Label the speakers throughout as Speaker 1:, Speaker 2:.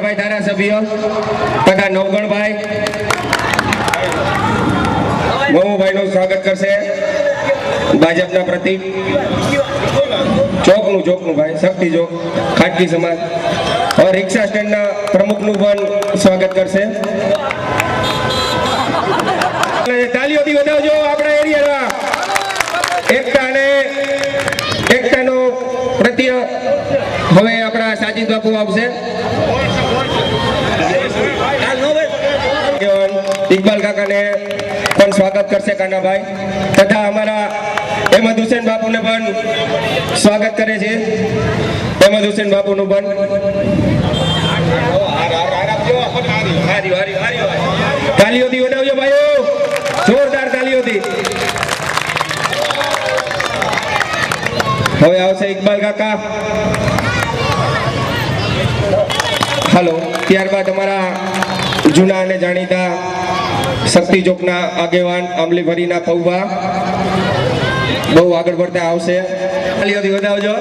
Speaker 1: ભાઈ ધારાસભ્ય તથા નવગણભાઈ મોહુભાઈનું સ્વાગત કરશે. ભાજપના પ્રતિક ચોકનું ભાઈ શક્તિ ચોક ખાટકી સમાજ. હવે રિક્ષા સ્ટેન્ડના પ્રમુખનું પણ સ્વાગત કરશે. તાલીઓથી વધાવજો આપણા એરિયામાં એકતાનો પ્રત્યે. હવે આપણા સાજીદ બાપુ આવશે. ઇકબાલ કાકાને પણ સ્વાગત કરશે કાનાભાઈ તથા અમારા અહેમદ હુસેન બાપુને પણ સ્વાગત કરે છે. અહેમદ હુસેન બાપુનું પણ તાલીઓથી વધાવજો ભાઈઓ, જોરદાર તાલીઓથી. હવે આવશે ઇકબાલ કાકા. હાલો. ત્યારબાદ અમારા જૂના અને જાણીતા શક્તિ ચોકના આગેવાન આંબલીભરીના પૌવા બહુ આગળ પડતા આવશે. તાલીઓથી વધાવજો.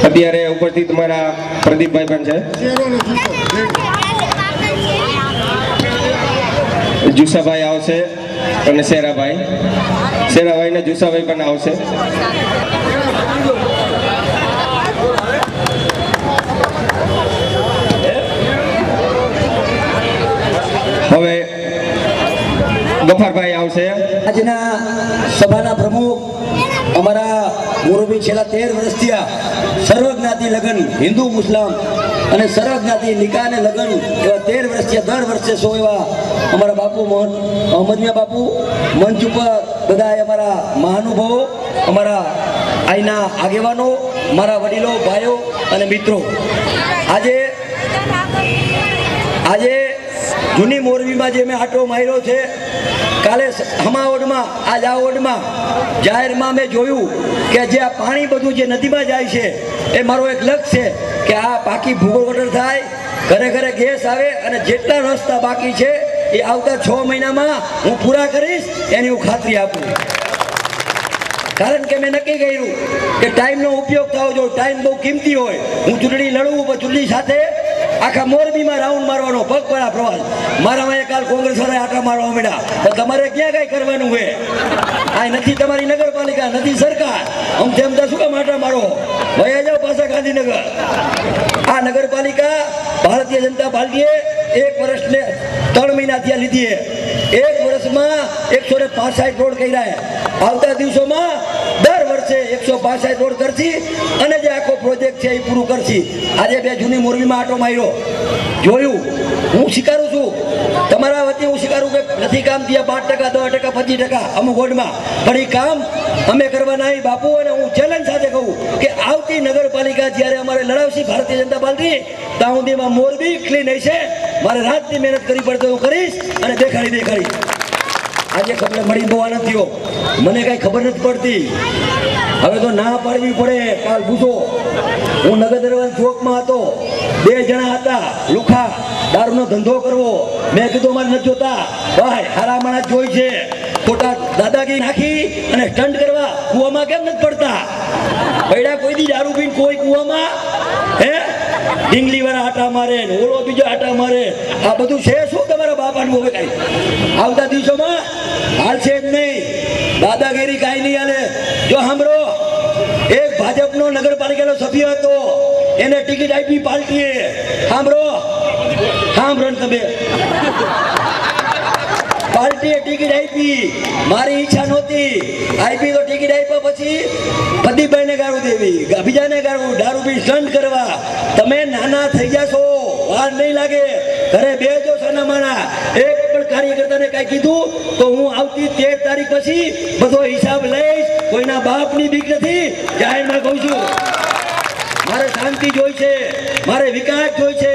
Speaker 1: અત્યારે ઉપરથી તમારા પ્રદીપભાઈ પણ છે. જુસાભાઈ આવશે અને શેરાભાઈ ને જુસાભાઈ પણ આવશે. હવે ગફારભાઈ આવશે.
Speaker 2: આજના સભાના પ્રમુખ અમારા મોરબી છેલ્લા 13 વર્ષથી સર્વજ્ઞાતિ લગ્ન હિન્દુ મુસ્લિમ અને સર્વજ્ઞાતિ નિકાહ અને લગ્ન એવા 13 વર્ષથી દર વર્ષે 100 એવા અમારા બાપુ મોહમ્મદમિયા બાપુ મંચ ઉપર બધા અમારા મહાનુભાવો, અમારા અહીંના આગેવાનો, મારા વડીલો, ભાઈઓ અને મિત્રો, આજે જૂની મોરબીમાં જે મેં આટો માર્યો છે, કાલે હમાવડમાં આજ આ ઓડમાં જાહેરમાં મેં જોયું કે જે આ પાણી બધું જે નદીમાં જાય છે એ મારો એક લક્ષ્ય છે કે આ પાકી ભૂગોળ ગટર થાય, ઘરે ઘરે ગેસ આવે અને જેટલા રસ્તા બાકી છે એ આવતા 6 મહિનામાં હું પૂરા કરીશ એની હું ખાતરી આપું. કારણ કે મેં નક્કી કર્યું કે ટાઈમનો ઉપયોગ થવો જોઈએ. ટાઈમ બહુ કિંમતી હોય. હું ચૂંટણી લડવું પણ ચૂંટણી સાથે આખા મોરબીમાં રાઉન્ડ મારવાનો પગપાળા પ્રવાસ. મારામાં કાલ કોંગ્રેસ વાળા આટા મારવા માંડ્યા તો તમારે ક્યાં કઈ કરવાનું હોય? આ નથી તમારી નગરપાલિકા, નથી સરકાર. આમ તેમ શું કામ આટા મારો? વયા જાઓ પાછા ગાંધીનગર. આ નગરપાલિકા ભારતીય જનતા પાર્ટીએ 1 વર્ષને 3 મહિના ત્યાં લીધી. 1 વર્ષમાં 165 રોડ કર્યા. આવતા દિવસોમાં દર વર્ષે 165 રોડ કરશી અને જે આખો પ્રોજેક્ટ છે એ પૂરું કરશી. આજે બે જૂની મોરબીમાં આટો માર્યો, જોયું. હું સ્વીકારું છું, તમારા વતી હું સ્વીકારું કે નથી કામ થયા 5%, 10%, 25% અમુક વોર્ડમાં, પણ એ કામ અમે કરવાના નહીં બાપુ. અને હું ચેલેન્જ સાથે કહું કે આવતી નગરપાલિકા જ્યારે અમારે લડાવશી ભારતીય જનતા પાર્ટી, ત્યાં સુધીમાં મોરબી ક્લીન હશે. મારે રાતની મહેનત કરવી પડતો હું કરીશ અને દેખાડી. આજે તમને મળી બહુ આનંદ થયો, મને કઈ ખબર નથી પડતી. હવે તો ના પાડવી પડે. કાલ પૂછો, હું નગર દરવાજા ચોકમાં હતો, 2 જણા હતા લુખા, દારૂનો ધંધો કરવો. મેં કીધું મારે નથી જોતા ભાઈ, હારા માણસ જોઈ છે. ખોટા દાદાગીરી નાખી અને સ્ટન્ટ કરવા કુવામાં કેમ નથી પડતા? પૈડા કોઈ દી દારૂ પીને કોઈ કુવામાં ડીંગલી વાળા આટા મારે, ઓલો બીજો આટા મારે. આ બધું છે શું તમારા બાપાનું? હવે કઈ આવતા દિવસોમાં હાલશે જ નહીં. દાદાગીરી કાંઈ નહીં હાલે. જો સાંભળો, એક ભાજપનો નગરપાલિકાનો સભ્ય હતો, એને ટિકિટ આપી પાર્ટીએ. સાંભળો તમે, પાર્ટીએ ટિકિટ આપી, મારી ઈચ્છા નહોતી, આપી તો ટિકિટ આપ્યા પછી પ્રદીપભાઈને ગાળું દેવી, બીજાને ગાળું, દારૂ પી સ્ટન્ટ કરવા. તમે નાના થઈ જશો, વાર નહીં લાગે. ઘરે બેજો સનામાના. એક પણ કાર્યકર્તાને કઈ કીધું તો હું આવતી 13 તારીખ પછી બધો હિસાબ લઈશ. કોઈના બાપની બીક નથી. જાહેરમાં કહું છું, મારે શાંતિ જોઈ છે, મારે વિકાસ જોઈ છે,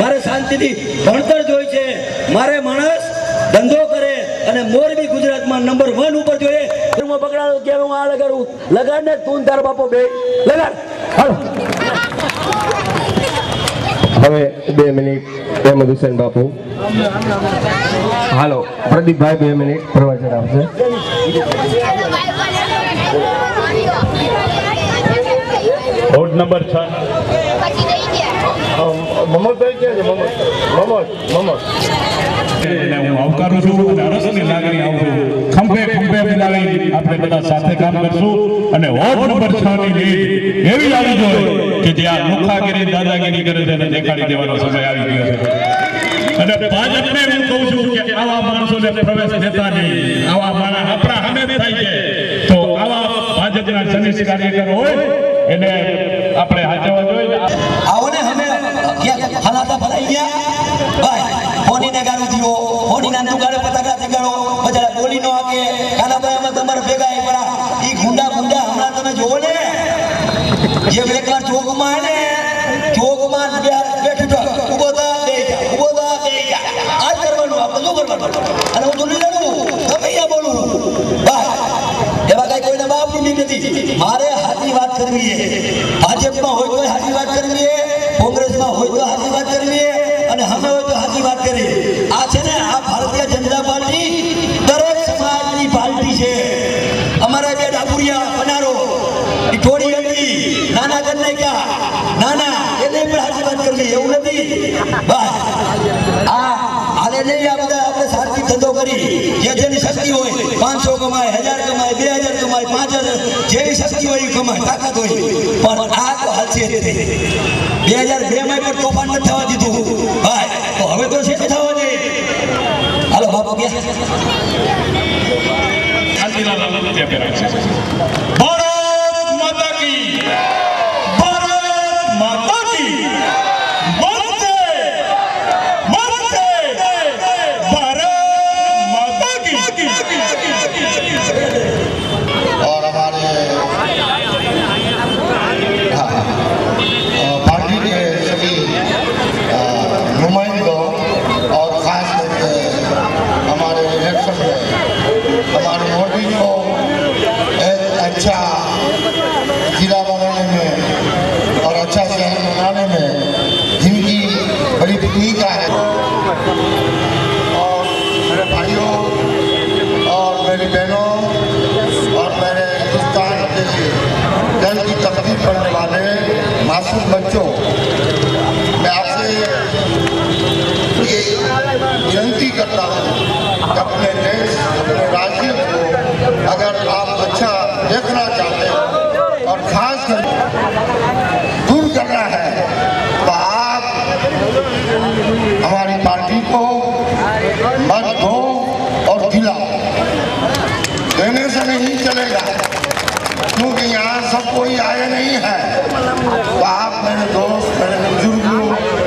Speaker 2: મારે શાંતિથી ભણતર જોઈ છે. મારે માણસ ધંધો કરે અને મોરબી ગુજરાતમાં નંબર 1 ઉપર જોઈએ. પકડાડો કે હું આ લગાડું, લગાડ ને તું તારો બાપો બે લગાડ.
Speaker 1: હવે 2 મિનિટ અહેમદ હુસેન બાપુ. હાલો પ્રદીપભાઈ 2 મિનિટ પ્રવચન આપશે.
Speaker 3: વોર્ડ નંબર 6 મમતભાઈ ક્યાં છે? મમત હું આવકારું છું અને હર્ષની લાગણી આપું છું. ખંભે ખંભે મિલાવી આપણે બધા સાથે કામ કરશું અને વોર્ડ નંબર 6 ની લીડ એવી આવી જોઈએ કે જે આ લુખાગીરી દાદાગીરી કરે છે એને દેખાડી દેવાનો સમય આવી ગયો છે. અને ભાજપને હું કહું છું કે આવા માણસોને પ્રવેશ દેતા નહીં. આવા માણસ આપણા સામે થાય છે તો આવા ભાજપના સનિષ્ઠ કાર્યકરો હોય એને આપણે હાચવવા જોઈએ.
Speaker 2: આવો ને અમે હલાતા ભરાઈ ગયા ભાઈ ફોનીને ગાળું દીઓ ફોનીના દુકાને પતાકા દેગાડો બજારા બોલી નો આકે કાનાભાઈ અમે તમારે ભેગા એ પડા ઈ ગુંડા હમણાં તમે જોવો ને જે એકવાર ચોકમાં ને ચોકમાં બેઠું ઉભો થા બે જા આ કરવાનું આપણે શું કરવાનું અને હું બોલી લઉં તમે અહીંયા બોલું ભાઈ એવા કઈ કોઈને બાપની નથી. મારે હાથી વાત કરવી છે. ભાજપમાં હોય તો હાથી વાત કરવી છે, કોંગ્રેસમાં હોય તો હાથી વાત કરવી છે અને અમે હોય તો હાથી વાત કરી. આ છે ને આ ભારતીય જનતા પાર્ટી દરેક સમાજની પાર્ટી છે. અમારા બે ડાબુરિયા બનારો થોડી હતી નાના કર નાખ્યા નાના એને પણ હાથી વાત કરવી એવું નથી બસ. આ હાલે નહીં આ બધા આપણે સાચી ધંધો કરી જેની શક્તિ હોય 500 કમાય 1000 કમાય 2000 કમાય 5000 જેવી શક્તિ હોય એ કમાય તાકાત હોય પણ આ તો હાલશે જ નહીં. 2002 માં પણ તોફાન નથી થવા દીધું ભાઈ તો હવે તો છે થવા દે. હાલો બાપુ ગયા
Speaker 4: और हमारे पार्टी के सभी नुमाइंदों और ख़ास करके हमारे इलेक्शन में हमारे मोदी को एक अच्छा जिला बनाने में और अच्छा शहर बनाने में जिनकी बड़ी भूमिका है. और मेरे भाइयों और मेरी बहनों और मेरे हिंदुस्तान के जल की तकलीफ करने वाले मासूम बच्चों, मैं आपसे ये विनती करता हूँ कि अपने देश अपने राज्य को अगर आप अच्छा देखना चाहते हो और खास कर दूर करना है तो आप हमारी पार्टी को मत दो और दिलाओ. देने से नहीं चलेगा क्योंकि यहाँ सब कोई आए नहीं है. तो आप मेरे दोस्त मेरे बुजुर्गों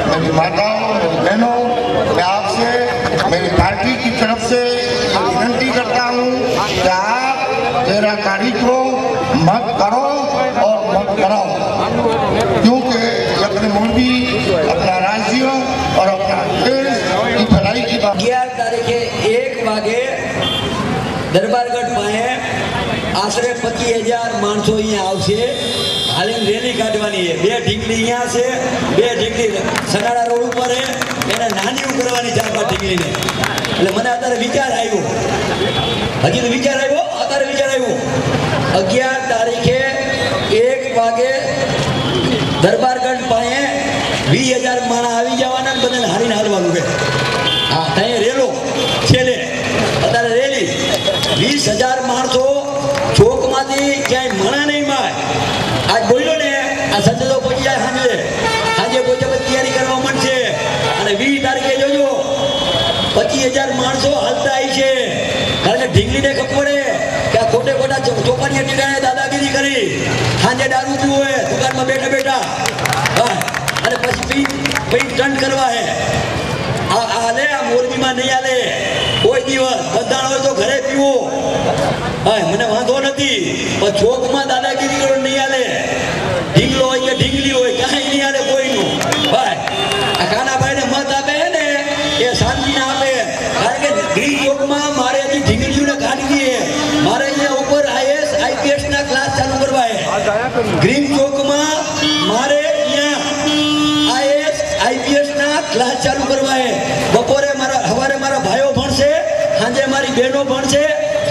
Speaker 4: मेरी माताओं मेरी बहनों मैं आपसे मेरी पार्टी की तरफ से विनती करता हूँ कि आप 13 तारीख को मत करो और मत कराओ क्योंकि अपने मुल्की अपना राज्य और अपना देश की भलाई की बात.
Speaker 2: 11 તારીખે 1 વાગે દરબારગઢ પાસે આશરે 25,000 માણસો અહીંયા આવશે. હાલીને રેલી કાઢવાની છે. 2 ઢીંગલી અહીંયા છે, 2 ઢીંગલી સનાડા રોડ ઉપર છે. એને નાની કરવાની ચાપા ઢીંગલીને. એટલે મને અત્યારે વિચાર આવ્યો, હજી તો વિચાર આવ્યો, અત્યારે વિચાર આવ્યો 11 તારીખે 1 વાગે દરબારગઢ પાસે 20,000 માણસ આવી જવાના ને બધાને હારીને હાલવાનું છે. હા ત્યાં રેલો છેલ્લે અત્યારે રેલી 20,000 માણસો ચોકમાંથી ક્યાંય મણા નહીં માય. આજ બોલ્યો ને આ સંસદો પહોંચી જાય સાંજે પહોંચે તૈયારી કરવા માંડશે અને 20 તારીખે જોજો 25,000 માણસો હાલતા આવી છે. કારણ કે ઢીંગલીને ખબર પડે કે આ ખોટે ખોટા ચોપાની ટીકાએ દાદાગીરી કરી સાંજે દારૂ પીવું હોય દુકાનમાં બેઠા હા અને પછી ટન કરવા હે. હાલે આ મોરબીમાં નહીં હાલે કોઈ દિવસ બંધાણ હોય તો ઘરે પીવો હા મને વાંધો નથી પણ ચોકમાં દાદાગીરી કરો નહીં હાલે. ઢીંગલો હોય કે ઢીંગલી હોય કાંઈ નહીં હાલે કોઈનું ભાઈ. આ કાનાભાઈને મત આપે ને એ શાંતિ ના આપે કારણ કે ગ્રીન ચોકમાં મારે હજી ઢીંગલીઓને કાઢી દઈએ. મારે અહીંયા ઉપર IPS ના ક્લાસ ચાલુ કરવા છે ગ્રીન ચોકમાં. મારે અહીંયા IPS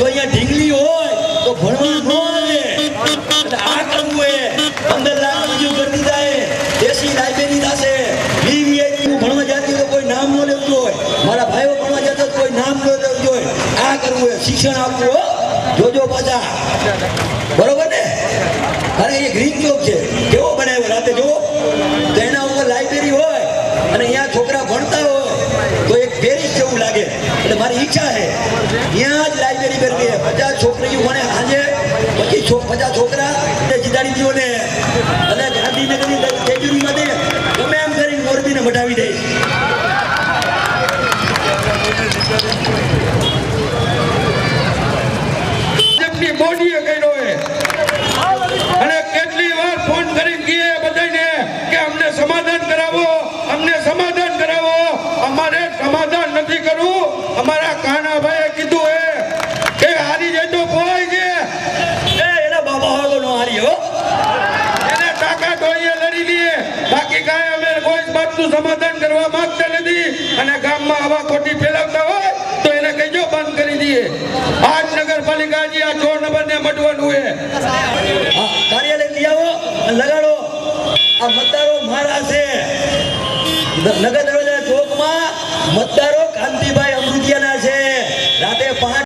Speaker 2: જો અહીંયા ઢીંગલી હોય તો ભણવા ન આવે એટલે આ કરવું એ 15 લાખ મંજૂર કરી દીધા એ દેશી લાઇબ્રેરી થશે VVIP ભણવા જતી તો કોઈ નામ ન લેવું જોઈએ મારા ભાઈઓ ભણવા જતા તો કોઈ નામ ન લેવું જોઈએ આ કરવું એ શિક્ષણ આપવું હો જોજો પાછા બરોબર ને કારણ કે એ ગ્રીન ચોક છે કેવો બનાવ્યો રાતે જોવો તો એના ઉપર લાઇબ્રેરી હોય અને અહીંયા છોકરા ભણતા હોય તો એક પેરિસ જેવું લાગે એટલે મારી ઈચ્છા છે ત્યાં જ લાઇબ્રેરી કરવી 50 છોકરીઓ ભણે સાંજે પછી 50 છોકરા જીતાડી દો ને અને ગાંધીનગરની તેજુરીમાં દે ગમે એમ કરીને મોરબીને મટાવી દે
Speaker 1: ભાજપની મોદીએ કર્યો છે અને કેટલી વાર ફોન કરી કીએ બધાને કે અમને સમાધાન કરાવો અમારે સમાધાન નથી કરવું અમારા કાનાભાઈએ કીધું કે હારી જાય તો કોઈ છે
Speaker 2: એના બાબા હોય તો ન હારી હો
Speaker 1: એને તાકાત હોય એ લડી લઈએ બાકી કાંઈ અમે કોઈ જ વાતનું સમાધાન કરવા માંગતા નથી અને ગામમાં આવા ખોટી ફેલાવતા હોય તો એને કહીજો બંધ કરી દઈએ આજ નગરપાલિકા જે આ 4 નંબરને મટવાનું છે
Speaker 2: કાર્યાલય લઈ આવો અને લગાડો આ મતદારો મારા છે નગર દરવાજા ચોકમાં મતદારો કાંતિભાઈ